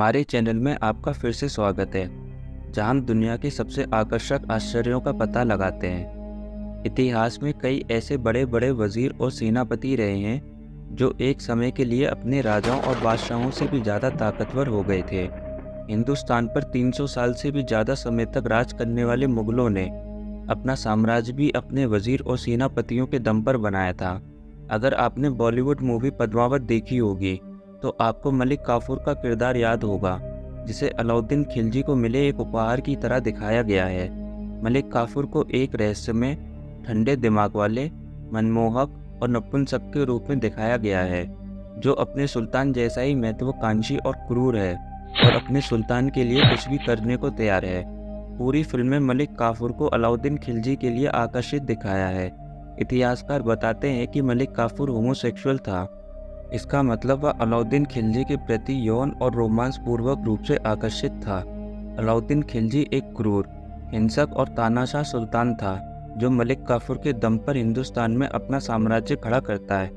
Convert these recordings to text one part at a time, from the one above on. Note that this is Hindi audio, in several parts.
हमारे चैनल में आपका फिर से स्वागत है, जहां हम दुनिया के सबसे आकर्षक आश्चर्यों का पता लगाते हैं। इतिहास में कई ऐसे बड़े बड़े वजीर और सेनापति रहे हैं जो एक समय के लिए अपने राजाओं और बादशाहों से भी ज़्यादा ताकतवर हो गए थे। हिंदुस्तान पर 300 साल से भी ज़्यादा समय तक राज करने वाले मुगलों ने अपना साम्राज्य भी अपने वजीर और सेनापतियों के दम पर बनाया था। अगर आपने बॉलीवुड मूवी पद्मावत देखी होगी तो आपको मलिक काफूर का किरदार याद होगा, जिसे अलाउद्दीन खिलजी को मिले एक उपहार की तरह दिखाया गया है। मलिक काफूर को एक रहस्यमय, ठंडे दिमाग वाले, मनमोहक और नपुंसक के रूप में दिखाया गया है, जो अपने सुल्तान जैसा ही महत्वाकांक्षी और क्रूर है और अपने सुल्तान के लिए कुछ भी करने को तैयार है। पूरी फिल्म में मलिक काफूर को अलाउद्दीन खिलजी के लिए आकर्षित दिखाया है। इतिहासकार बताते हैं कि मलिक काफूर होमोसेक्सुअल था। इसका मतलब वह अलाउद्दीन खिलजी के प्रति यौन और रोमांस पूर्वक रूप से आकर्षित था। अलाउद्दीन खिलजी एक क्रूर, हिंसक और तानाशाह सुल्तान था, जो मलिक काफूर के दम पर हिंदुस्तान में अपना साम्राज्य खड़ा करता है।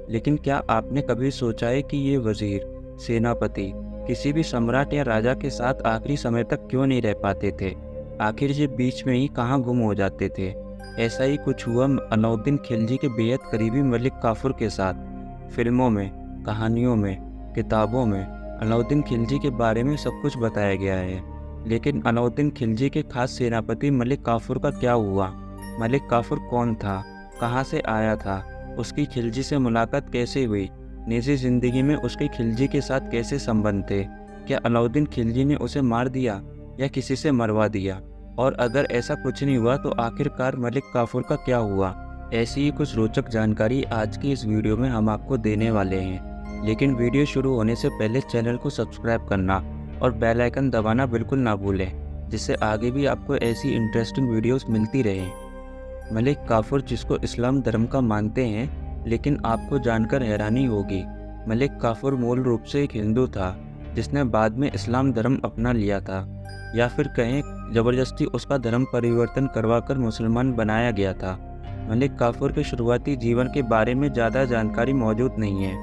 लेकिन क्या आपने कभी सोचा है कि ये वजीर, सेनापति किसी भी सम्राट या राजा के साथ आखिरी समय तक क्यों नहीं रह पाते थे? आखिर ये बीच में ही कहाँ गुम हो जाते थे? ऐसा ही कुछ हुआ अलाउद्दीन खिलजी के बेहद करीबी मलिक काफूर के साथ। फिल्मों में, कहानियों में, किताबों में अलाउद्दीन खिलजी के बारे में सब कुछ बताया गया है। लेकिन अलाउद्दीन खिलजी के खास सेनापति मलिक काफूर का क्या हुआ? मलिक काफूर कौन था? कहाँ से आया था? उसकी खिलजी से मुलाकात कैसे हुई? निजी जिंदगी में उसके खिलजी के साथ कैसे संबंध थे? क्या अलाउद्दीन खिलजी ने उसे मार दिया या किसी से मरवा दिया? और अगर ऐसा कुछ नहीं हुआ तो आखिरकार मलिक काफूर का क्या हुआ? ऐसी ही कुछ रोचक जानकारी आज की इस वीडियो में हम आपको देने वाले हैं। लेकिन वीडियो शुरू होने से पहले चैनल को सब्सक्राइब करना और बेल आइकन दबाना बिल्कुल ना भूलें, जिससे आगे भी आपको ऐसी इंटरेस्टिंग वीडियोस मिलती रहें। मलिक काफूर, जिसको इस्लाम धर्म का मानते हैं, लेकिन आपको जानकर हैरानी होगी, मलिक काफूर मूल रूप से एक हिंदू था जिसने बाद में इस्लाम धर्म अपना लिया था, या फिर कहें ज़बरदस्ती उसका धर्म परिवर्तन करवाकर मुसलमान बनाया गया था। मलिक काफूर के शुरुआती जीवन के बारे में ज़्यादा जानकारी मौजूद नहीं है,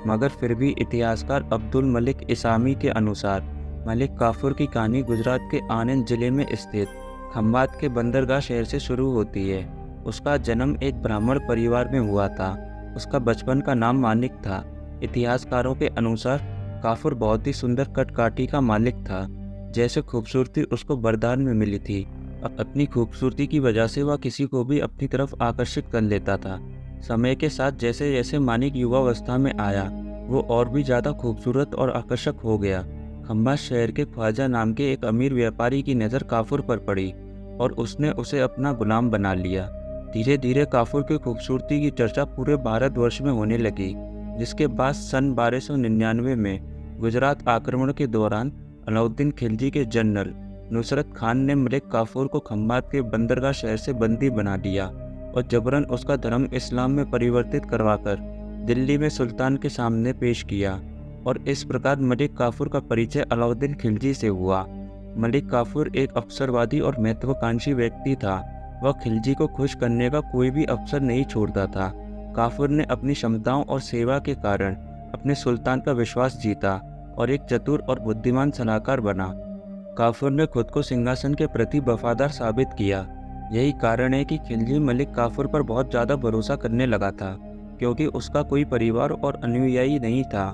मगर फिर भी इतिहासकार अब्दुल मलिक इसामी के अनुसार मलिक काफूर की कहानी गुजरात के आनंद जिले में स्थित खंभात के बंदरगाह शहर से शुरू होती है। उसका जन्म एक ब्राह्मण परिवार में हुआ था। उसका बचपन का नाम मानिक था। इतिहासकारों के अनुसार काफूर बहुत ही सुंदर कदकाठी का मालिक था, जैसे खूबसूरती उसको वरदान में मिली थी। अपनी खूबसूरती की वजह से वह किसी को भी अपनी तरफ आकर्षित कर लेता था। समय के साथ जैसे जैसे मानिक युवावस्था में आया, वो और भी ज़्यादा खूबसूरत और आकर्षक हो गया। खंभात शहर के ख्वाजा नाम के एक अमीर व्यापारी की नज़र काफूर पर पड़ी और उसने उसे अपना गुलाम बना लिया। धीरे धीरे काफूर की खूबसूरती की चर्चा पूरे भारतवर्ष में होने लगी, जिसके बाद सन 1299 में गुजरात आक्रमण के दौरान अलाउद्दीन खिलजी के जनरल नुसरत खान ने मलिक काफूर को खंभात के बंदरगाह शहर से बंदी बना लिया और जबरन उसका धर्म इस्लाम में परिवर्तित करवाकर दिल्ली में सुल्तान के सामने पेश किया, और इस प्रकार मलिक काफूर का परिचय अलाउद्दीन खिलजी से हुआ। मलिक काफूर एक अवसरवादी और महत्वाकांक्षी व्यक्ति था। वह खिलजी को खुश करने का कोई भी अवसर नहीं छोड़ता था। काफूर ने अपनी क्षमताओं और सेवा के कारण अपने सुल्तान का विश्वास जीता और एक चतुर और बुद्धिमान सलाहकार बना। काफूर ने खुद को सिंहासन के प्रति वफादार साबित किया। यही कारण है कि खिलजी मलिक काफूर पर बहुत ज़्यादा भरोसा करने लगा था, क्योंकि उसका कोई परिवार और अनुयायी नहीं था।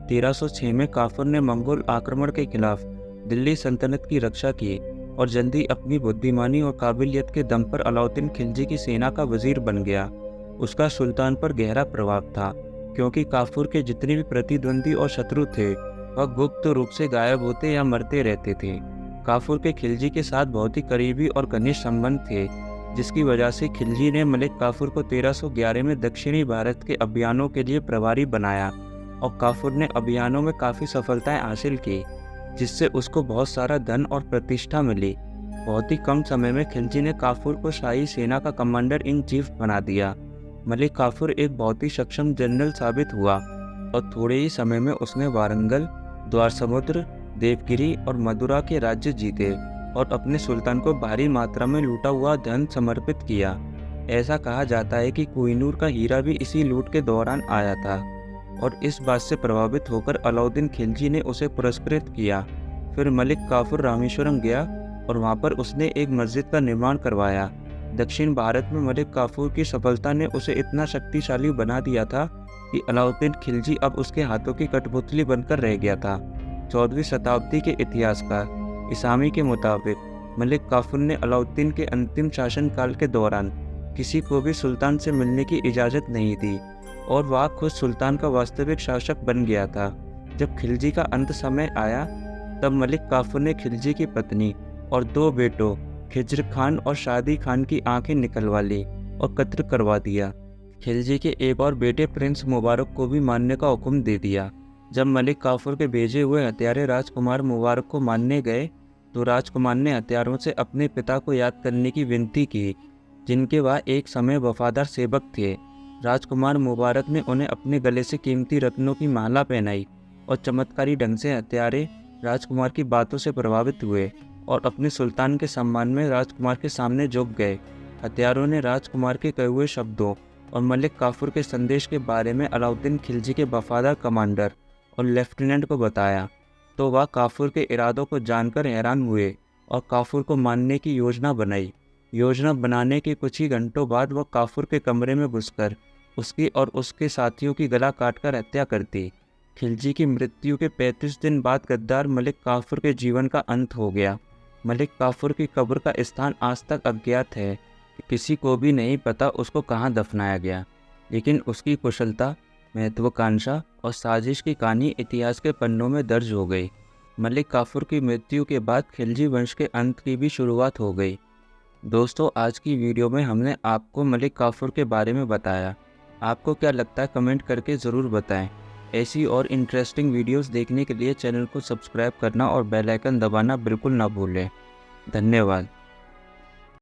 1306 में काफूर ने मंगोल आक्रमण के खिलाफ दिल्ली सल्तनत की रक्षा की और जल्दी अपनी बुद्धिमानी और काबिलियत के दम पर अलाउद्दीन खिलजी की सेना का वजीर बन गया। उसका सुल्तान पर गहरा प्रभाव था, क्योंकि काफूर के जितने भी प्रतिद्वंदी और शत्रु थे, वह गुप्त रूप से गायब होते या मरते रहते थे। काफूर के खिलजी के साथ बहुत ही करीबी और घनिष्ठ संबंध थे, जिसकी वजह से खिलजी ने मलिक काफूर को 1311 में दक्षिणी भारत के अभियानों के लिए प्रभारी बनाया, और काफूर ने अभियानों में काफ़ी सफलताएं हासिल की, जिससे उसको बहुत सारा धन और प्रतिष्ठा मिली। बहुत ही कम समय में खिलजी ने काफूर को शाही सेना का कमांडर इन चीफ बना दिया। मलिक काफूर एक बहुत ही सक्षम जनरल साबित हुआ और थोड़े ही समय में उसने वारंगल, द्वारसमुद्र, देवगिरी और मदुरा के राज्य जीते और अपने सुल्तान को भारी मात्रा में लूटा हुआ धन समर्पित किया। ऐसा कहा जाता है कि कोहिनूर का हीरा भी इसी लूट के दौरान आया था। और इस बात से प्रभावित होकर अलाउद्दीन खिलजी ने उसे पुरस्कृत किया। फिर मलिक काफूर रामेश्वरम गया और वहाँ पर उसने एक मस्जिद का निर्माण करवाया। दक्षिण भारत में मलिक काफूर की सफलता ने उसे इतना शक्तिशाली बना दिया था कि अलाउद्दीन खिलजी अब उसके हाथों की कठपुतली बनकर रह गया था। 14वीं शताब्दी के इतिहासकार इसामी के मुताबिक मलिक काफूर ने अलाउद्दीन के अंतिम शासनकाल के दौरान किसी को भी सुल्तान से मिलने की इजाज़त नहीं दी और वह खुद सुल्तान का वास्तविक शासक बन गया था। जब खिलजी का अंत समय आया तब मलिक काफूर ने खिलजी की पत्नी और 2 बेटों खिज्र खान और शादी खान की आंखें निकलवा ली और कत्ल करवा दिया। खिलजी के एक और बेटे प्रिंस मुबारक को भी मारने का हुक्म दे दिया। जब मलिक काफूर के भेजे हुए हत्यारे राजकुमार मुबारक को मारने गए तो राजकुमार ने हत्यारों से अपने पिता को याद करने की विनती की, जिनके वह एक समय वफादार सेवक थे। राजकुमार मुबारक ने उन्हें अपने गले से कीमती रत्नों की माला पहनाई और चमत्कारी ढंग से हत्यारे राजकुमार की बातों से प्रभावित हुए और अपने सुल्तान के सम्मान में राजकुमार के सामने झुक गए। हत्यारों ने राजकुमार के कहे हुए शब्दों और मलिक काफूर के संदेश के बारे में अलाउद्दीन खिलजी के वफादार कमांडर और लेफ्टिनेंट को बताया, तो वह काफूर के इरादों को जानकर हैरान हुए और काफूर को मारने की योजना बनाई। योजना बनाने के कुछ ही घंटों बाद वह काफूर के कमरे में घुसकर उसकी और उसके साथियों की गला काटकर हत्या कर दी। खिलजी की मृत्यु के 35 दिन बाद गद्दार मलिक काफूर के जीवन का अंत हो गया। मलिक काफूर की कब्र का स्थान आज तक अज्ञात है। किसी को भी नहीं पता उसको कहाँ दफनाया गया, लेकिन उसकी कुशलता, महत्वाकांक्षा और साजिश की कहानी इतिहास के पन्नों में दर्ज हो गई। मलिक काफूर की मृत्यु के बाद खिलजी वंश के अंत की भी शुरुआत हो गई। दोस्तों, आज की वीडियो में हमने आपको मलिक काफूर के बारे में बताया। आपको क्या लगता है कमेंट करके ज़रूर बताएं। ऐसी और इंटरेस्टिंग वीडियोस देखने के लिए चैनल को सब्सक्राइब करना और बेल आइकन दबाना बिल्कुल ना भूलें। धन्यवाद।